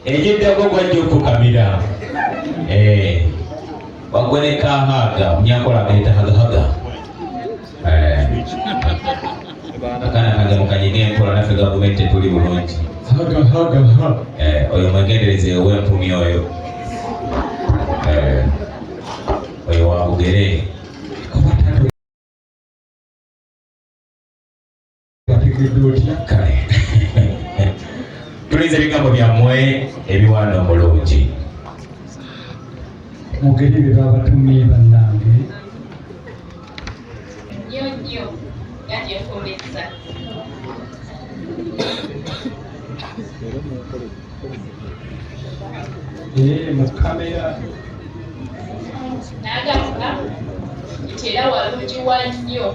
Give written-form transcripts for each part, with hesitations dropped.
ejiddako gwajja okukamira wagweneka haga munyakola gaita hagahaga akana kange mukanyige enkola naffe gavumenti tuli bulungi oyo mwegendereze ow'empumi oyo oyo wabugere kale tulize ebigambo byammwe ebiwaana omulungi mugeri bye babatumye bannange nnyo yanjekoleza mu kamera n'agamuka nti era walungiwa nnyo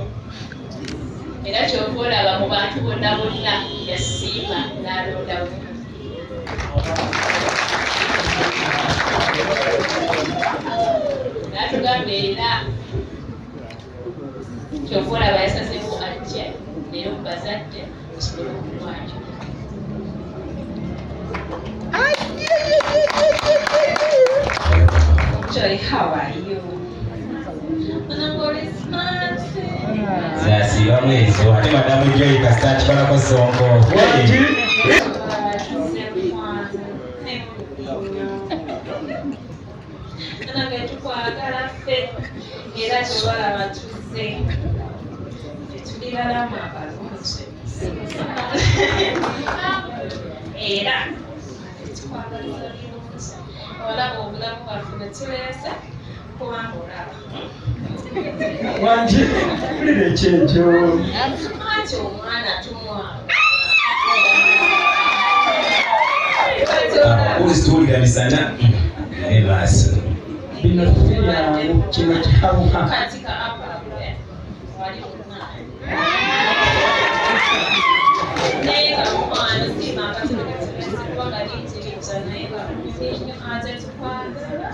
era kyova olaba mu bantu bonna bonna yasiima n'alondawo n'atugamba era kyova olaba yasazemu ajje leero mu bazadde osobole okumwanjula Joy, how are you? zasiiba mwezi ate madamu Joy kasita kikolako songo nange tukwagala ffe era tebalaba tuzze tetuli balamu abalungi era tetukwagala bulungi olaba obulamu bwaffe ne tuleese kubanga olaba wangi mpulira ekyejo ati omwana tumwagala uzituwulira misana naye maaso bino tubiryangu kino kikawuka kati ka apabwe wali omwana naye kamukwano siima akategekezebwa nga linziriza naye kamuzinyo ate tukwagala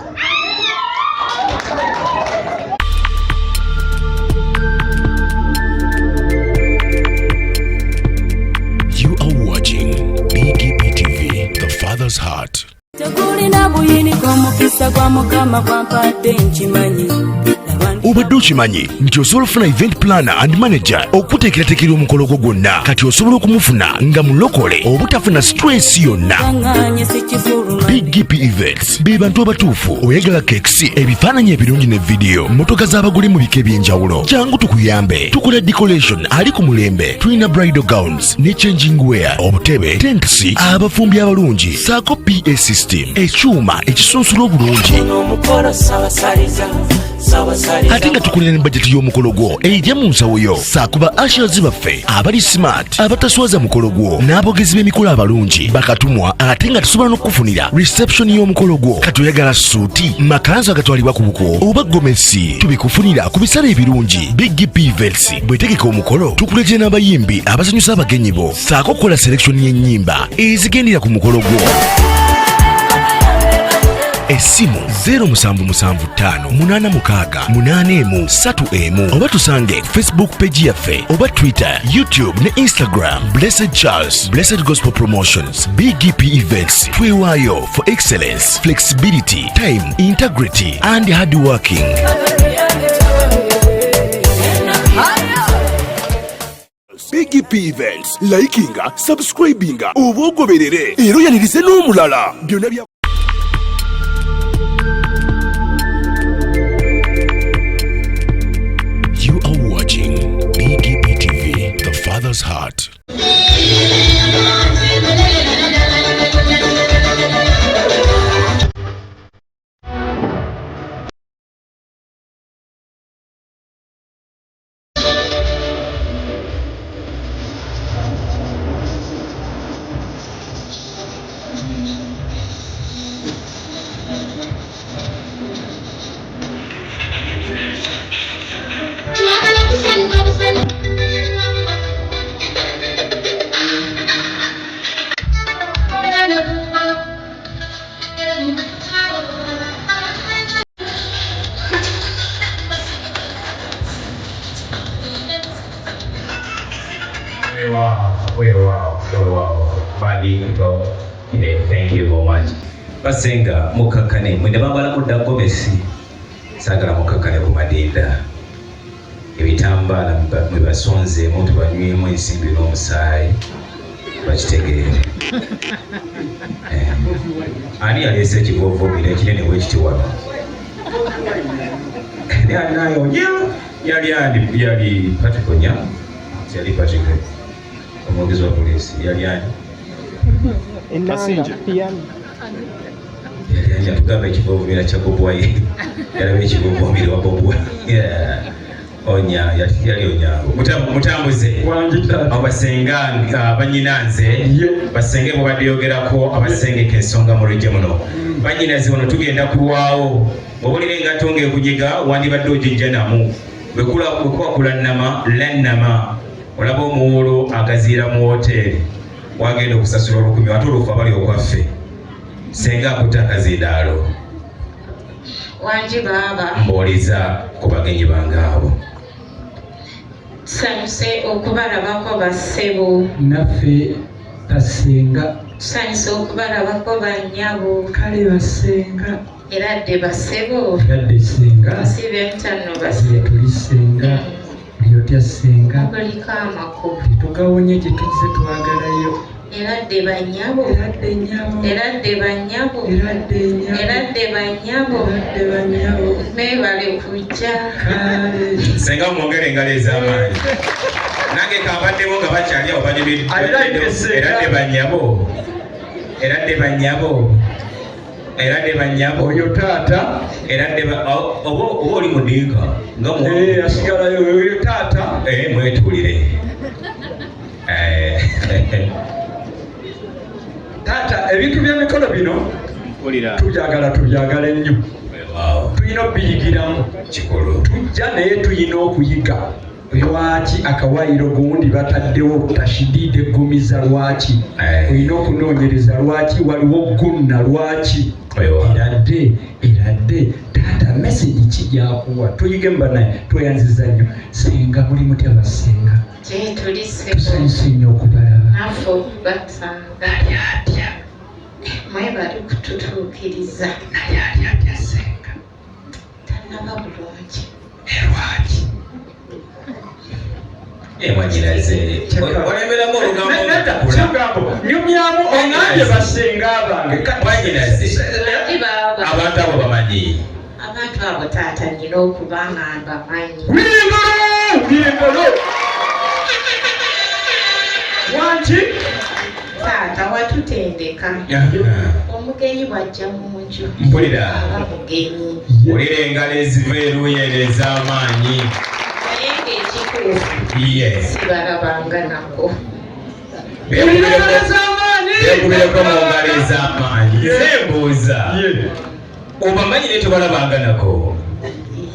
You are watching BGP TV, The Father's Heart. Tekulina buyini kw'omukisa gwa Mukama kwampadde nkimanyi obadde okimanyi nti osobola okufuna event planner and manager okuteekerateekera omukolo gwo gwonna kati osobola okumufuna nga mulokole obutafuna stress yonna. kaŋŋaanye si kifuluma BGP Events be bantu abatuufu oyagala kekisi ebifaananyi ebirungi ne vidiyo mmotoka z'abagole mu bika eby'enjawulo jangu tukuyambe tukola decoration ali ku mulembe tulina bridal gowns ne changing wear obutebe tents abafumbi abalungi saako PA system ekyuma ekisunsula obulungi ate nga tukulira ne bajeti y'omukolo gwo ejja mu nsawo yo saakuba ashers baffe abali smart abataswaza mukolo gwo n'abogezi b'emikolo abalungi bakatumwa ate nga tusobola n'okufunira reception y'omukolo gwo kati oyagala suuti makanzu agatwalibwa ku buko oba gomesi tubikufunira ku bisale ebirungi BGP Events bwetegeka omukolo tukuletera n'abayimbi abasanyusa abagenyi bo saako okukola selection y'ennyimba ezigendera ku mukolo gwo. Essimu 0775868131 oba tusange Facebook page yaffe oba Twitter, YouTube ne Instagram. Blessed Charles, Blessed Gospel Promotions, BGP Events. Twewaayo for excellence, flexibility, time, integrity and hard working. BGP Events, likinga, subscribinga, oba ogoberere era oyanirize n'omulala byonna bya You are watching BGP TV, The Father's Heart. Wow. Buddy, thank you so much. basenga mukakkane mwene bambala mudda gomesi saagala mukakkane ku madinda ebitambaala mwe basonzeemu tubanywemu ensimbi n'omusaayi bakitegeere ani yaleese ekivovomiro ekinene bwekiti wano alinayonya yali patikonya yali patiko omwogezi wa polisi yali ani yali tugamba ekivovomero kya bobwayi yalaba ekivovomero wa bobwa onya yali onyango mutambuze abasenga banyinanze basenge mubadde yogerako abasengeka ensonga mu lujja muno banyinaze wano tugenda kulwawo obulire engato ng'ekujiga wandibadde ogijja namu bwekuwakula lannama olaba omuwolo agaziira mu woteeri wagenda okusasula olukumi ate olufa bali okwaffe senga akutta akazindaalo wangi baaba mbuuliza ku bagenyi bange abo tusanyuse okubalabako bassebo naffe basenga tusanyuse okubalabako bannyabo kale basenga era dde bassebo yadde senga sibe mutanno tulisenga lyotya senga mukoliko amakubo tugawonye gye tugize twagalayo era dde bannyabo eradde nyabo era dde bannyabo eradde nyabo era dde bannyabo eradde banyabo meebale kujja kale senga mwongere engalo ez'amaanyi nange kambaddemu nga bakyali awo eradde banyabo eradde banyabo eradde banyabo oyo taata eradde oba oli mudiika nga asigalayo oyo taata mwetuulire taata ebintu by'emikono bino tubyagala ennyo tulina okubiyigiramu kikulu tujja naye tulina okuyiga lwaki akawaayiro gundi bataddewo tashidiide eggumiza lwaki olina okunoonyereza lwaki waliwo gunna lwaki eradde taata meseji ki gyakuwa tuyigemu naye tweyanziza nnyo senga buli mutya basenga tusanyuse nnyo okubalaba naffe okubatanga atya mwebali kututuukiriza naye ali atya senga tanaba bulungi lwaki mwanyiraze olemberamu olugambo nyumyamu onange basenga abange mwanyiraze baaba abantu abo bamanyi abantu abo taata nina okuba nga mbamanyi ngolo wanki taata watutendeka omugenyi bwajja mu nju mpulira aba mugenyi olira engalo eziva eruuyi ezo ez'amaanyi naye ng'ekituufu sibalabanga nako bekubireko mu ngalo ez'amaanyi zembuuza obamanyi naye tobalabanga nako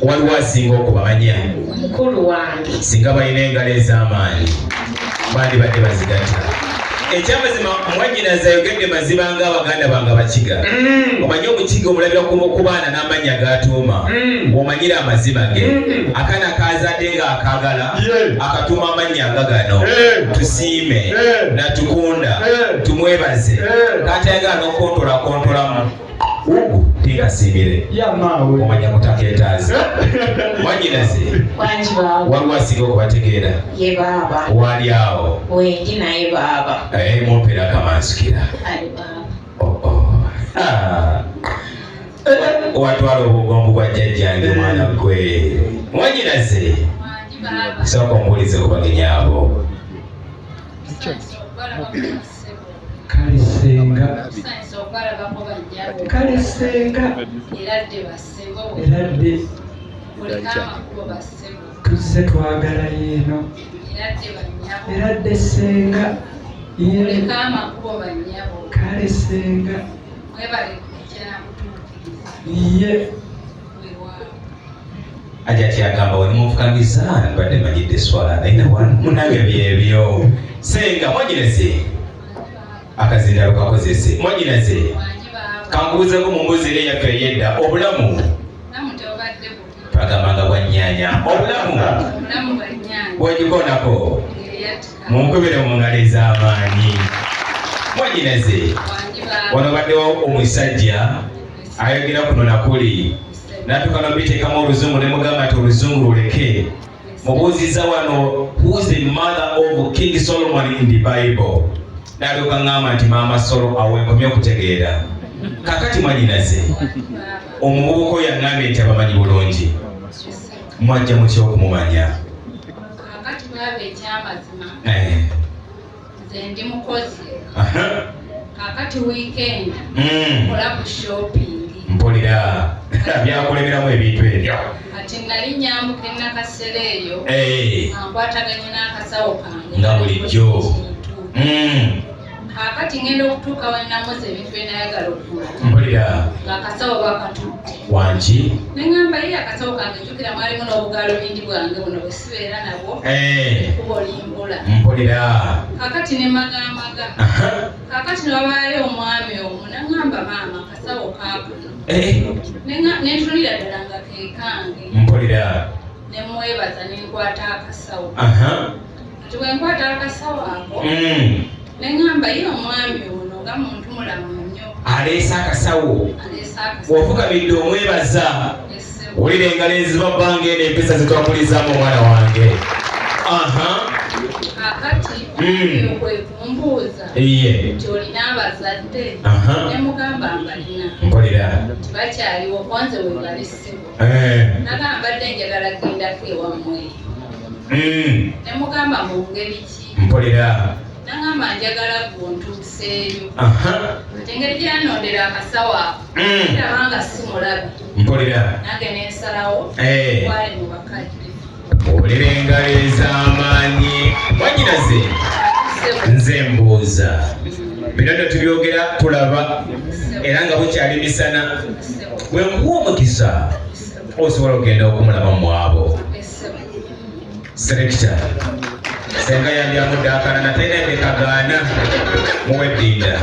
waliwo asinga okubamanya mukulu wange singa balina engalo ez'amaanyi bandibadde bazigatta ekyamazima mwanyinaze ayogedde mazima ng'abaganda bange abakiga omanyi omukiga omulabira ku baana n'amannya g'atuuma omanyira amazima ge akaana kazadde ng'akaagala akatuuma amannya nga gano tusiime natukunda tumwebaze katayagala n'okontoolakontolamu tikasiibire omanya mutakeetaazi mwanyinaze wangi baaba waliwo asinga okubategeera ye baaba wali awo wendi naye baaba mumpeera akamansukira ali baaba watwala obugombu bwa jjajjange mwana gwe mwanyinaze sooka omuwulize ku bagenyi abo kale senga kale senga eradde tuzze twagala yeeno eradde senga kale senga ye ajati agamba wenimunfukambiza mbadde manyidde eswala naye munange byebyo senga mwanyinaze akazindaalo kakozese mwanyinaze kankubuuzeko mu mbuzi era eyaffe ey'edda obulamu twagambanga bwa nnyanya obulamu bwegikonako munkubire mu ngalo ez'amaanyi mwanyinaze wano baddewo omusajja ayogera kuno nakuli natuuka nobiteekamu oluzungu ne mugamba nti oluzungu luleke mubuuziza wano who's the mother of King Solomon in the Bible nalyoka ŋŋamba nti maama Solo awenkomye okutegeera kakati mwanyinaze omuvubuka oyo aŋŋambye nti abamanyi bulungi mwajja mutya okumumanya kakati baba ekyamazima nze ndi mukozi kakati weekend kola ku shopping mpulira byakulemeramu ebintu ebyo kati nali nyambuka enakaseera eyo ankwataganye n'akasawo kange nga bulijjo kakati ngenda okutuuka wenamuza ebintu byenayagala okugula mpulira ng'akasawo bakatutte wangi neŋŋamba ye akasawo kange jjukira mwalimu n'obugaalo bindi bwange buno bwe sibeera nabwo kuba olimbula mpulira kakati ne magamaga kakati newabaayo omwami omu naŋŋamba maama akasawo kaakuno nentunira ddala nga kekange mpulira nemwebaza nenkwata akasawo kati bwenkwata akasawo ako neŋŋamba ye omwami ono nga muntu mulamu nnyo aleese akasawo wofukamidde omwebaza wulira engalo ezibabbanga eno empisa zitwakulizaamu omwana wange kakati kwe kumbuuza nti olina abazadde nemugamba mbalina mpulira nti bakyaliwo kwanze webalisibo nagamba dde njagala gendako ewammwe nemugamba mu ngeri ki mpulira nangamba njagala guntuuseeyo ati engeri gyanondera akasawo ako abanga simulabi mpulira nange nensalawo kwale mu bakadde owulira engalo ez'amaanyi wanyinaze nze mbuuza bino nno tubyogera tulaba era nga bukyali misana bwe nkuwa omukisa osobola okugenda okumulaba mwabo selekita senga yandyamu akana natenende kagaana muweddinda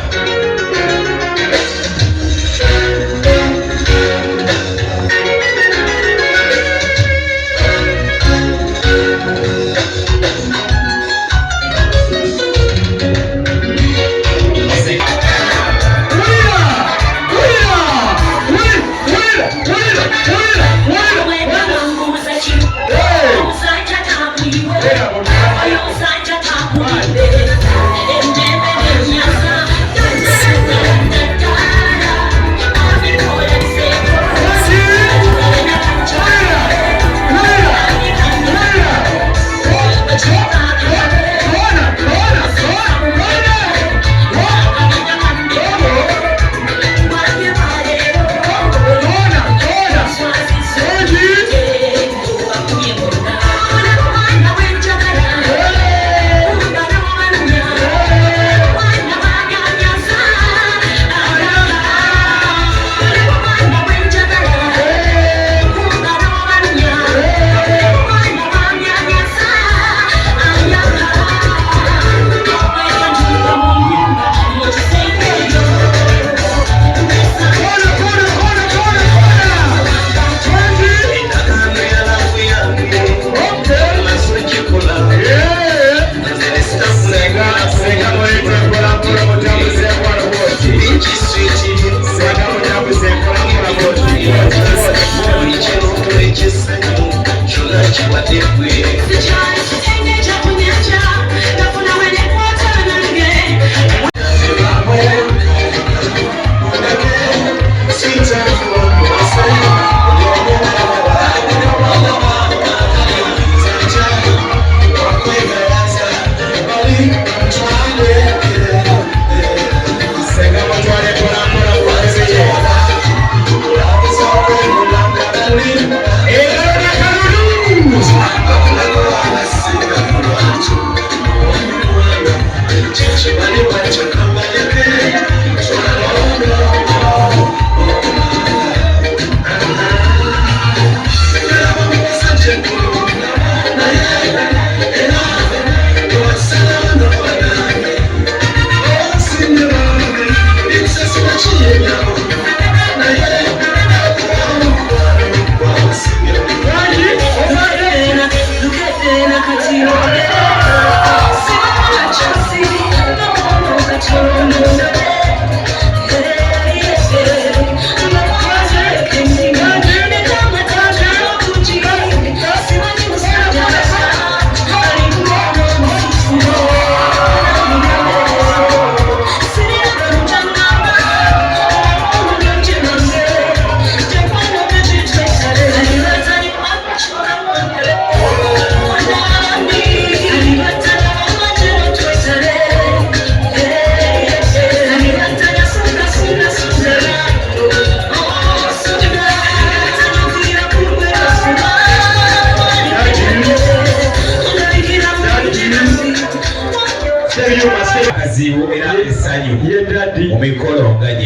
Hey!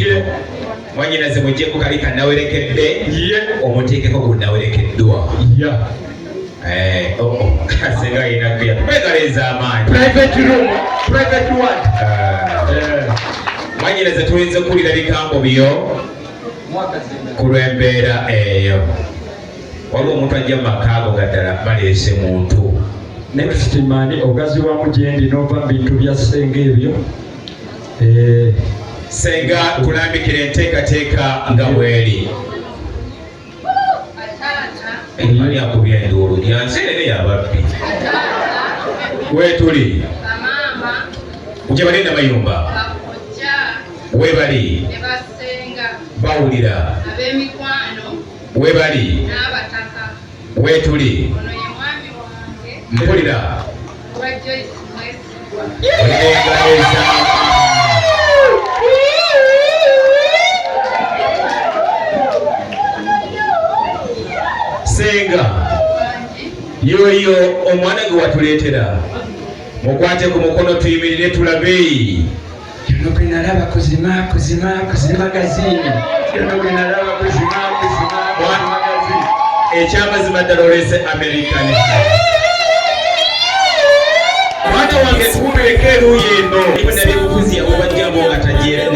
Ye. Mwanyinaze mujjeko kali kanawerekedde. Ye. Omuteekeko gunawerekeddwa. Ya. Kasenga ina kuya. Kwegaleza amaanyi. Private room, private ward. Mwanyinaze tuyinza kulira bigambo byo. Kulwembeera eyo. Waliwo omuntu ajja mu maka ago gaddala baleese muntu. Next man ogaziwamu gyendi n'ova bintu bya ssenga ebyo. Senga kulambikira enteekateeka nga bweri. Mani akubya enduulu yanserere yababbi. Weetuli. Uje bali Namayumba. Webali. Bawulira. Webali. Weetuli. Mpulira. Senga yoyo omwana gwe watuleetera mukwate ku mukono tuyimirire tulabe. Yono gwe nalaba kuzima magazini. Yono gwe nalaba kuzima magazini. Ekyamazima ddala oleese American. Mwana wange tuwulireko eruuyi eno. Iwe nali bukuzya obajjamo nga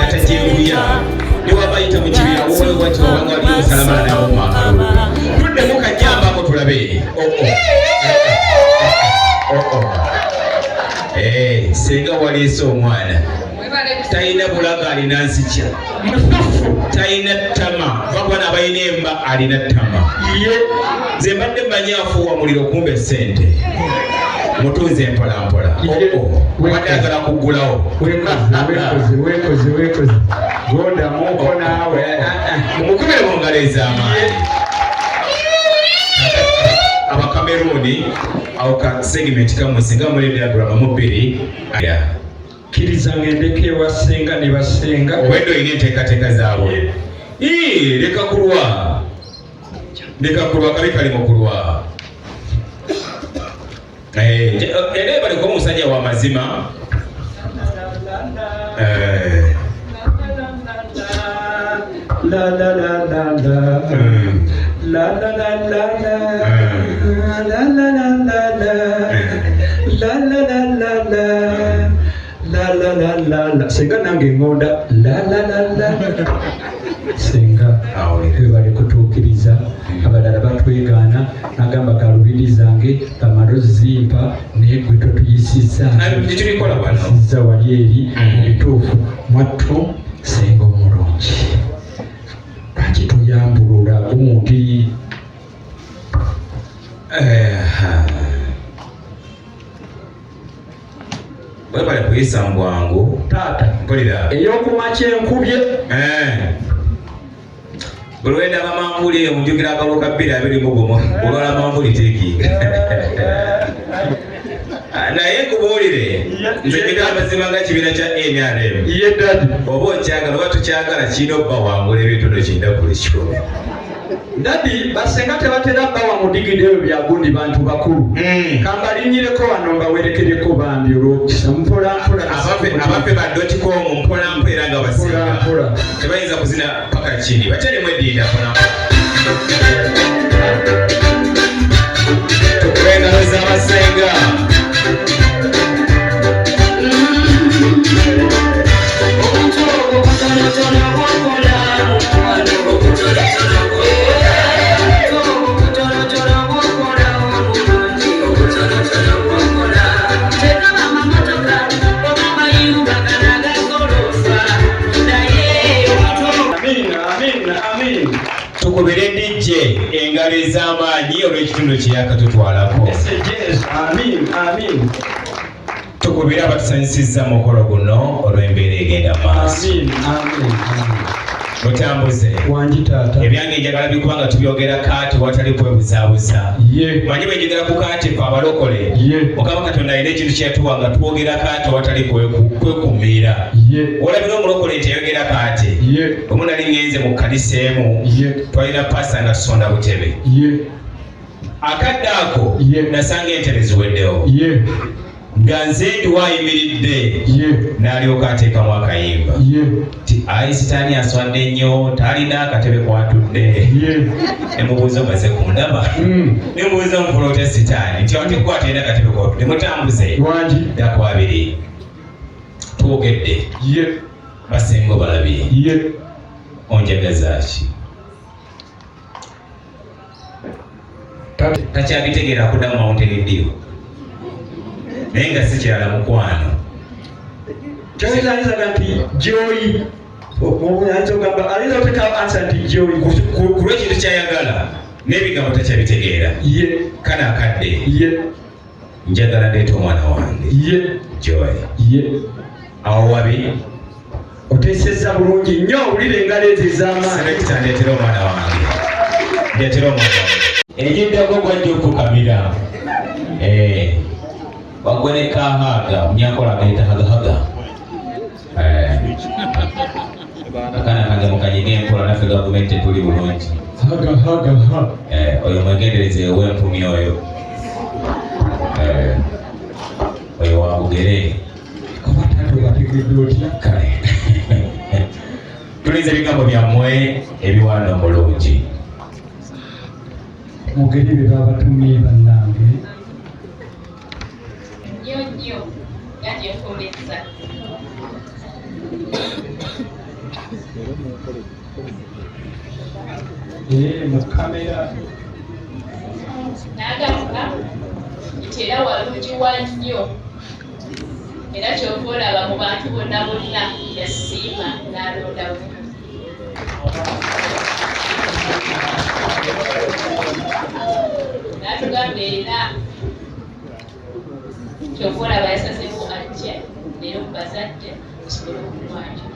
tajeeruya. Ne wabayita mu kibira wowe wati wabanga wali osalamala nabo mu akalulu. Tuddemu kajjambako tulabe. Senga waleese omwana. Talina bulaga alina nsikya. Talina ttama. Bakwana abalina emba alina ttama. Nze mbadde mmanyi afuuwa muliro kumbe ssente. Mutunze mpolampola. Wadde agala kuggulawo. Weekoze. Gonda muko naawe. Mukubire mu ngalo ez'amaanyi. Abakameruni awo ka segment kamwe singa mulinde agulama mu bbiri. Kiriza ngendeke ewa ssenga ne basenga. Owedde olina enteekateeka zaabwe. Leka kulwa kabi kali mu kulwa. Era baliko omusajja wa mazima. Senga nange ngonda senga bali kutuukiriza abalala batwegaana nagamba galubindi zange bamalozi zimpa naye gwe totuyisizza wali eri ebituufu mwattu senga omulungi lwaki tuyambulula gundi. Webale kuyisa mbwangu taata mpulira ey'okumakya enkubye. Buli wenda abamanvuli omunjukira akalo ka 225 olwala manvuli teekinga. Naye nkubuulire nze njagala amazima nga kibiina kya NRM. Oba okyagala oba tukyagala kirina obba wangula ebintono kindakule kikulu. Dadi basenga tebatera bawa mudigide ebyo byagundi bantu bakulu. Kambalinyireko wano mbawerekereko bambi olwokisa mpolampola. Abaffe ba .com mpolampola era nga basenga tebayinza kuzina paka kindi bakyalimu eddiida mpolampola. Tukwengalo z'abasenga. Tukubire DJ engalo ez'amaanyi olw'ekitundu kyeyakatutwalako. Tukubire abatusanyusizza mukolo guno olw'embeera egenda maaso. Mutambuze wangi taata ebyange njagala bikubanga tubyogera kaati watali kwebuzaabuza. Manyi bwe njagala ku kaati fe abalokole Mukama Katonda alina ekintu kyeyatuwa nga twogera kaati watali kwekuumira. Olabira omulokole nti yayogera kaati bwe nali ngenze mu kkanisa emu twalina pasa nga tusonda butebe akadde ako nasanga entebe ziweddewo. nga nze ndi wayimiridde n'alyoka ateekamu akayimba ti ayi sitaani aswadde nnyo talina akatebe kwatudde nemubuuza omaze kundaba nemubuuza omupoloote sitaani nti awateekwa atalina akatebe kwatudde mutambuze dakwabiri twogedde basengo balabye onjagaza ki takyabitegeera kuddamu Mountain Dew naye nga si kirala mukwano kyalizaga nti joyi ayinza oteka ansa nti joyi ku lw'ekintu kyayagala n'ebigambo takyabitegeera kale akadde njagala ndeeta omwana wange joyi awo wabi oteesezza bulungi nnyo owulire engalo ezo ez'amaanyi selekita ndeetera omwana wange egiddako gwajja okukamira wagwene kahaga munyankola gaita hagahaga akana kange mukanyiga enkola naffe gavumenti tuli bulungi oyo mwegendereze ow'empumi oyo oyo wabugere kale tuliza ebigambo byammwe ebiwanda omulungi mugeri bye babatumye bannange nnyo yagyekoleza mu kamera n'agamba nti era walungiwa nnyo era kyova olaba mu bantu bonna bonna yasiima n'alondawo n'atugamba era kyova olaba yasasemu ajje leero ku bazadde kisobole okumwanja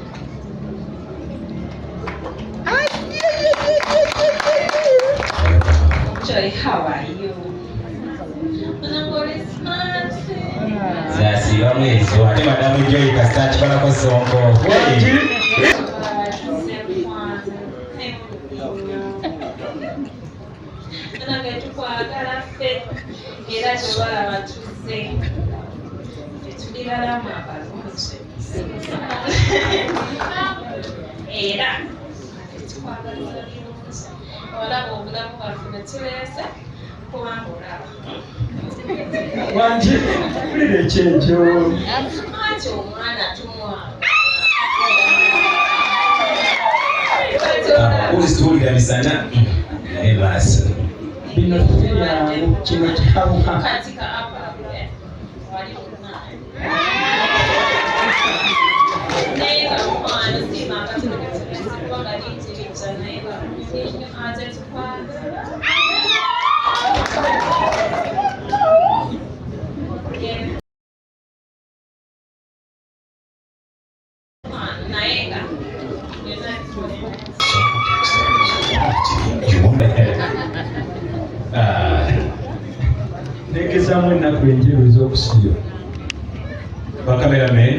Joy, how are you? zasiba mwezi ate madamu Joy kasita kibalako songo tukwagala ffe era tebalaba tuzze tetuli balamu abalungi era tetukwagala birungi olaba obulamu bwaffe ne tuleese kubanga olaba wangi ulire ekyekyo ati omwana tumwagala uzituwulira misana naye maaso bino tebyangu kino kikawuka kati ka apabwe wali munaye naye kamukwano siima akatereketulesibwa nga liitiriza naye bainyo ate tukwagala naye nga negezamu ennaku enjeru ez'okusiyo bakameramen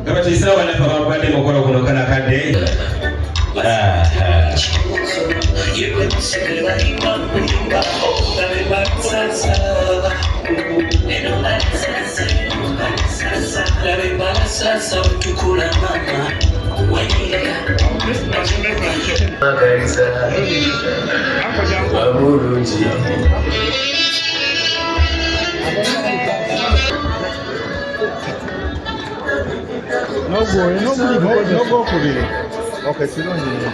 nga bakisaawa naffe abagwadde mukolo guno kanakadde No go for it. Okay, sit on here.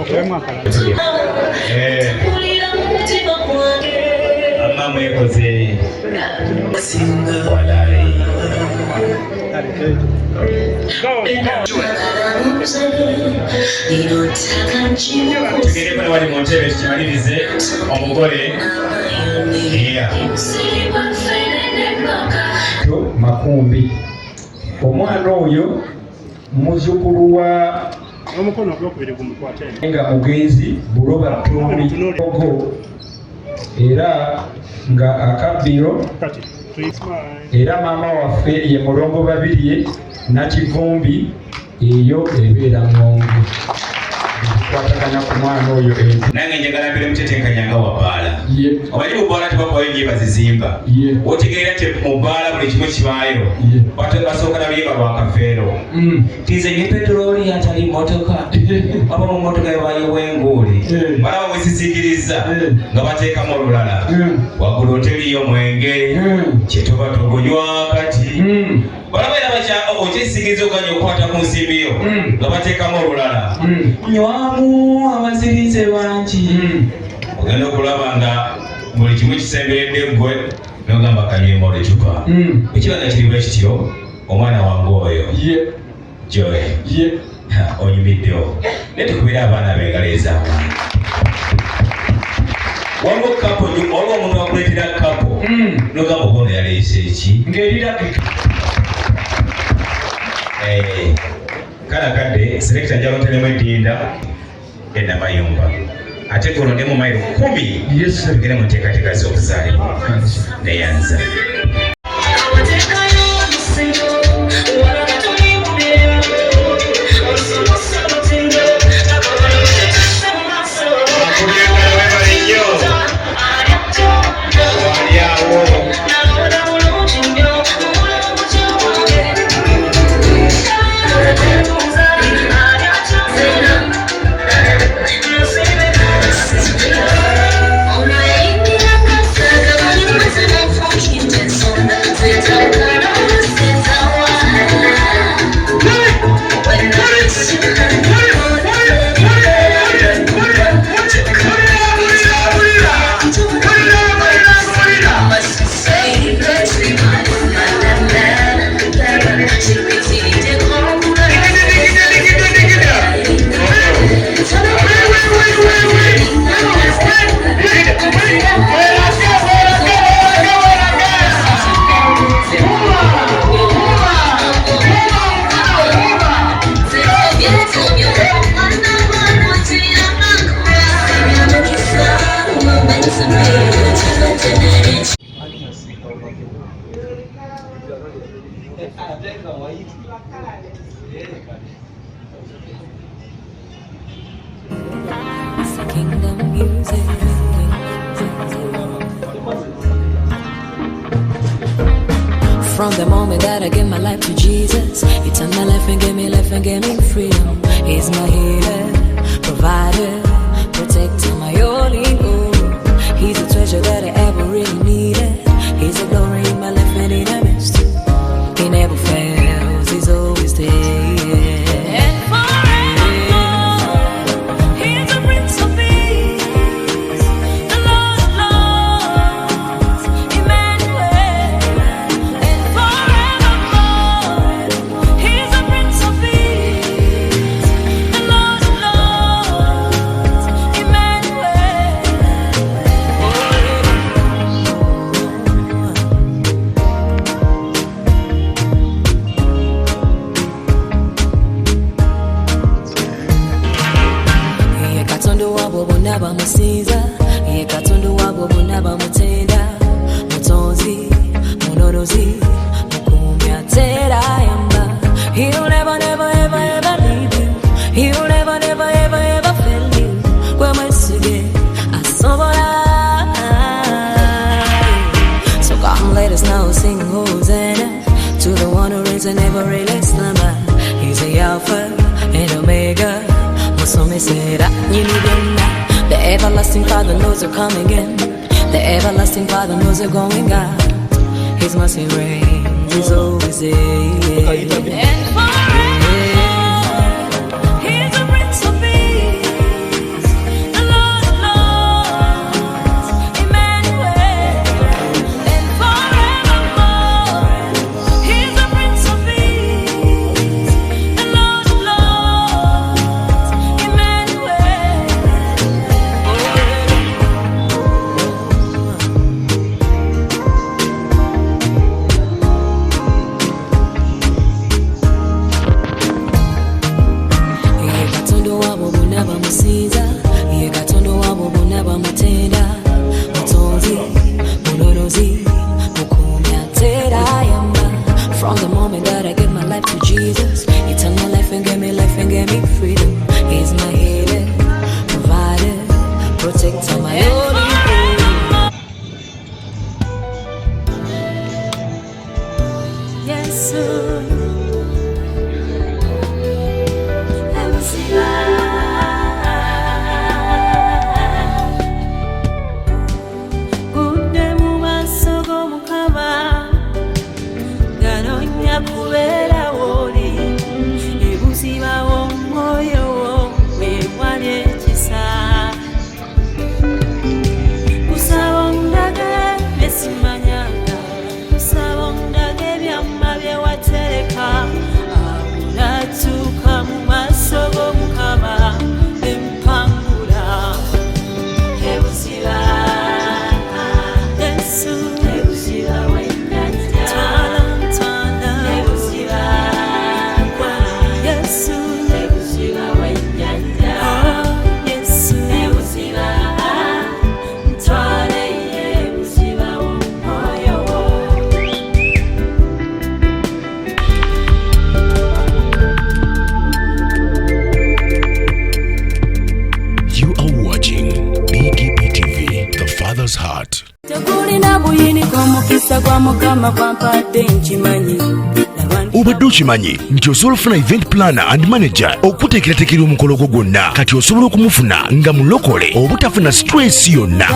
Okay, amma mwekoze walai tugende bano wali mu ntebe tukimalirize omugole makumbi omwana oyo muzukulu wa nga mugenzi buloba togo era nga akabbiro era maama waffe ye mulongo babirye nakivumbi eyo ebeera ngongo kwatagana ku mwana oyo nange njagala mbere mutetenkanyanga wabaala omanyi mubaala tebakwayo ennyimba zizimba otegeera nti mu bbaala buli kimu kibaayo basooka nabiyimba lwakafeero tize ni peteroli atali motoka aba mu motoka ebayiwa enguuli balaba bwezizikiriza nga bateekamu olulala waggulu oteriyo mwenge kyetuba tugunywa kati balaba era okyesigiriza oganya okukwata ku nsimbiyo nga bateekamu olulala nywamu abazirize bangi ogenda okulaba nga buli kimu kisemberedde ggwe nogamba kanyema olucupa ekiba nga kiribwa kityo omwana wange oyo joy onyumiddewo naye tukubira abaana bengalo ez'amaanyi waliwo kapo waliwo omuntu wakuleetera kapo nogamba gono yaleese eki ng'eriragika kala kadde selekita njalotelemu eddinda enamayumba ate golonde mu mayiro 10 tugere mu nteekateeka z'okuzaalibwa neyanza From the moment that I gave my life to Jesus, He turned my life and gave me freedom. He's my healer, provider, protector, my all in all. He's a treasure that I ever really needed. He's a glory in my life and in a midst. He never fails, He's always there. The everlasting Father knows you're coming in. The everlasting Father knows you're going out. His mercy reigns, He's always there. Smart. Tegulina buyini kw'omukisa gwa Mukama kwampadde nkimanyi. Obadde okimanyi nti osobola okufuna event planner and manager okuteekerateekera omukolo gwo gwonna kati osobola okumufuna nga mulokole obutafuna stress yonna.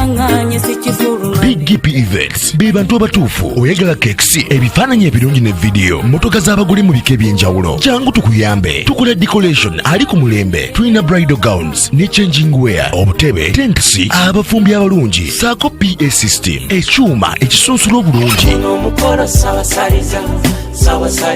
Big GP Events be bantu abatuufu oyagala cakes, ebifaananyi ebirungi ne video, motoka z'abagole mu bika eby'enjawulo. Jangu tukuyambe, tukola decoration ali ku mulembe, tulina bridal gowns ne changing wear, obutebe, tents, abafumbi abalungi, saako PA system, ekyuma ekisunsula obulungi.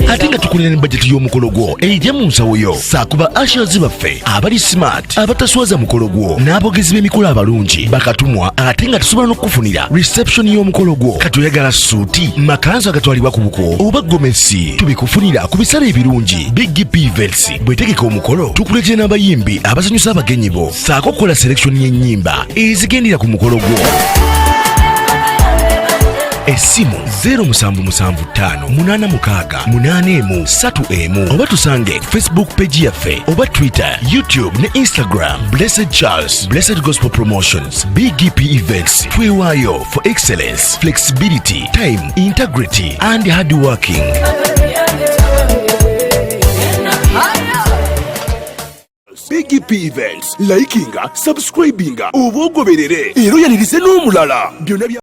Ate nga tukulira ne budget y'omukolo gwo ejja mu nsawo yo. Saakuba ushers baffe abali smart abataswaza mukolo gwo n'abogezi b'emikolo abalungi bakatumwa ate nga tusobola n'okufunira reception y'omukolo gwo. Kati oyagala suuti, makanzu agatwalibwa ku buko oba gomesi, tubikufunira ku bisale ebirungi. Big GP Events bwetegeka omukolo tukuletera n'abayimbi abasanyusa abagenyi bo, saako okukola selection y'ennyimba ezigendera ku mukolo gwo. Essimu 0775868131 oba tusange Facebook page yaffe oba Twitter, YouTube ne Instagram. Blessed Charles, Blessed Gospel Promotions, Big GP Events. Twewaayo for excellence, flexibility, time, integrity and hard working. Big GP Events, likinga, subscribinga, oba ogoberere era oyanirize n'omulala byonna bya